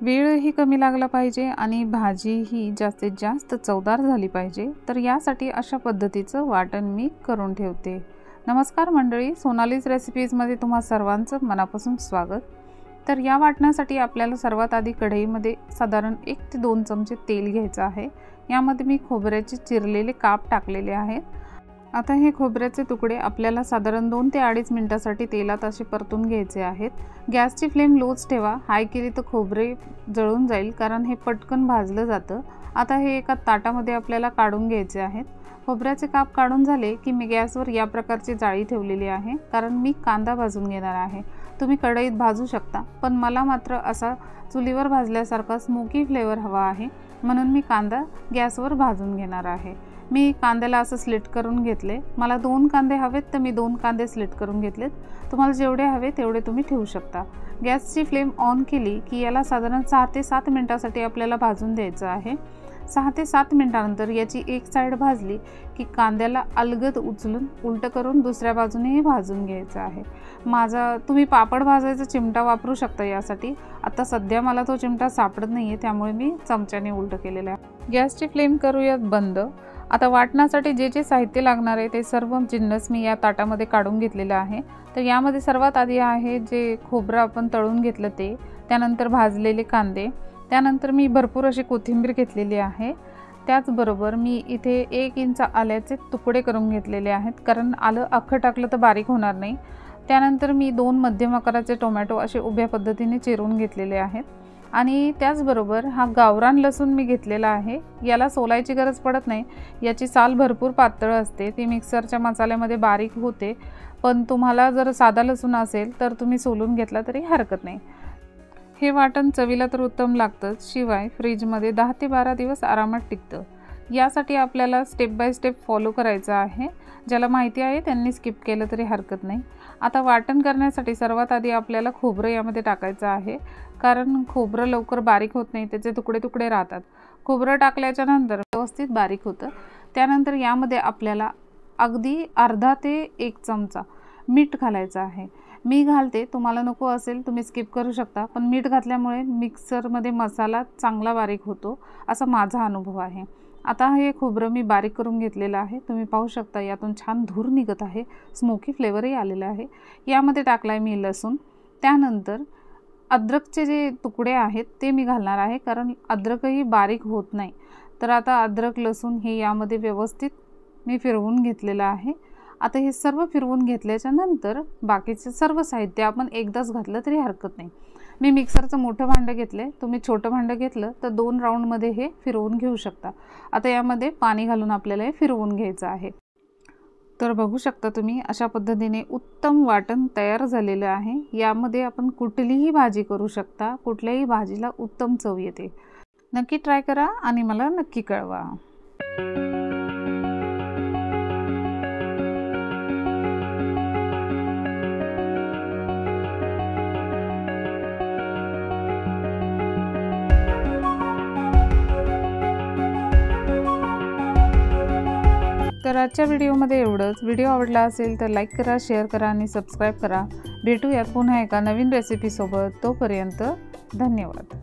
वेळही कमी लागला पाहिजे आणि भाजीही जास्तीत जास्त चवदार झाली पाहिजे, तर यासाठी अशा पद्धतीचं वाटण मी करून ठेवते। नमस्कार मंडळी, सोनालीज रेसिपीजमध्ये तुम्हा सर्वांचं मनापासून स्वागत। तर या वाटणासाठी आपल्याला सर्वात आधी कढईमध्ये साधारण 1 ते 2 चमचे तेल घ्यायचं आहे। यामध्ये मी खोबऱ्याचे चिरलेले काप टाकलेले आहेत। आता हे खोबऱ्याचे तुकडे आपल्याला साधारण 2 ते 2.5 मिनिटांसाठी तेलात असे परतून घ्यायचे आहेत। गॅसची फ्लेम लोच ठेवा, हाय केली तर खोबरे जळून जाईल, कारण हे पटकन भाजलं जातं। आता हे एका ताटामध्ये आपल्याला काढून घ्यायचे आहेत। खोबऱ्याचे काप काढून झाले की मी गॅसवर या प्रकारची जाळी ठेवलेली आहे, कारण मी कांदा भाजून घेणार आहे। तुम्ही कढईत भाजू शकता, पण मला मात्र असा चुलीवर भाजल्यासारखा स्मोकी फ्लेवर हवा आहे, म्हणून मी कांदा गॅसवर भाजून घेणार आहे। मी कांद्याला असं स्लिट करून घेतले। मला 2 कांदे हवेत तर मी 2 कांदे स्लिट करून घेतलेत। तुम्हाला जेवढे हवे तेवढे तुम्ही ठेवू शकता। गॅसची फ्लेम ऑन केली की याला साधारण 6 ते 7 मिनिटांसाठी आपल्याला भाजून द्यायचं आहे। 6 ते 7 मिनिटांनंतर याची एक साइड भाजली की कांद्याला अलगद उचलून उलट करून दुसऱ्या बाजूनेही भाजून घ्यायचं आहे। तुम्ही पापड भाजायचा चिमटा वापरू शकता यासाठी। आता सध्या मला तो चिमटा सापडत नाहीये, त्यामुळे मी चमच्याने उलट केलेला आहे। गॅसची फ्लेम करूयात बंद। आता वाटणासाठी जे जे साहित्य लागणार आहे ते सर्व जिन्नस मी या ताटामध्ये काढून घेतलेलं आहे। तर यामध्ये सर्वात आधी आहे जे खोबरं आपण तळून घेतलं ते, त्यानंतर भाजलेले कांदे, त्यानंतर मी भरपूर अशी कोथिंबीर घेतलेली आहे। त्याचबरोबर मी इथे 1 इंच आल्याचे तुकडे करून घेतलेले आहेत, कारण आलं अख्खं टाकलं तर बारीक होणार नाही। त्यानंतर मी 2 मध्यम आकाराचे टोमॅटो असे उभ्या पद्धतीने चिरून घेतलेले आहेत। आणि त्याचबरोबर हा गावरान लसूण मी घेतलेला आहे। याला सोलायची गरज पडत नाही, याची साल भरपूर पातळ असते, ती मिक्सरच्या मसाल्यामध्ये बारीक होते। पण तुम्हाला जर साधा लसूण असेल तर तुम्ही सोलून घेतला तरी हरकत नाही। हे वाटण चवीला तर उत्तम लागतंच, शिवाय फ्रीजमध्ये 10 ते 12 दिवस आरामात टिकतं। यासाठी आपल्याला स्टेप बाय स्टेप फॉलो करायचं आहे। ज्याला माहिती आहे त्यांनी स्किप केलं तरी हरकत नाही। आता वाटण करण्यासाठी सर्वात आधी आपल्याला खोबरं यामध्ये टाकायचं आहे, कारण खोबरं लवकर बारीक होत नाही, त्याचे तुकडे तुकडे राहतात। खोबरं टाकल्याच्या नंतर व्यवस्थित बारीक होतं। त्यानंतर यामध्ये आपल्याला अगदी अर्धा ते 1 चमचा मीठ घालायचं आहे। मी घालते, तुम्हाला नको असेल तुम्ही स्किप करू शकता, पण मीठ घातल्यामुळे मिक्सरमध्ये मसाला चांगला बारीक होतो, असा माझा अनुभव आहे। आता हे खोबरं मी बारीक करून घेतलेलं आहे। तुम्ही पाहू शकता यातून छान धूर निघत आहे, स्मोकी फ्लेवरही आलेला आहे। यामध्ये टाकलाय मी लसूण, त्यानंतर अद्रकचे जे तुकडे आहेत ते मी घालणार आहे, कारण अद्रकही बारीक होत नाही। तर आता अद्रक लसूण हे यामध्ये व्यवस्थित मी फिरवून घेतलेलं आहे। आता हे सर्व फिरवून घेतल्याच्या नंतर बाकीचे सर्व साहित्य आपण एकदाच घातलं तरी हरकत नाही। मी मिक्सरचं मोठं भांडं घेतले, तुम्ही छोटं भांडं घेतलं तर 2 राऊंडमध्ये हे फिरवून घेऊ शकता। आता यामध्ये पाणी घालून आपल्याला हे फिरवून घ्यायचं आहे। तर बघू शकता तुम्ही अशा पद्धतीने उत्तम वाटण तयार झालेलं आहे। यामध्ये आपण कुठलीही भाजी करू शकता, कुठल्याही भाजीला उत्तम चव येते। नक्की ट्राय करा आणि मला नक्की कळवा। तर आजच्या व्हिडिओमध्ये एवढंच। व्हिडिओ आवडला असेल तर लाईक करा, शेअर करा आणि सबस्क्राईब करा। भेटूयात पुन्हा एका नवीन रेसिपीसोबत। तोपर्यंत धन्यवाद।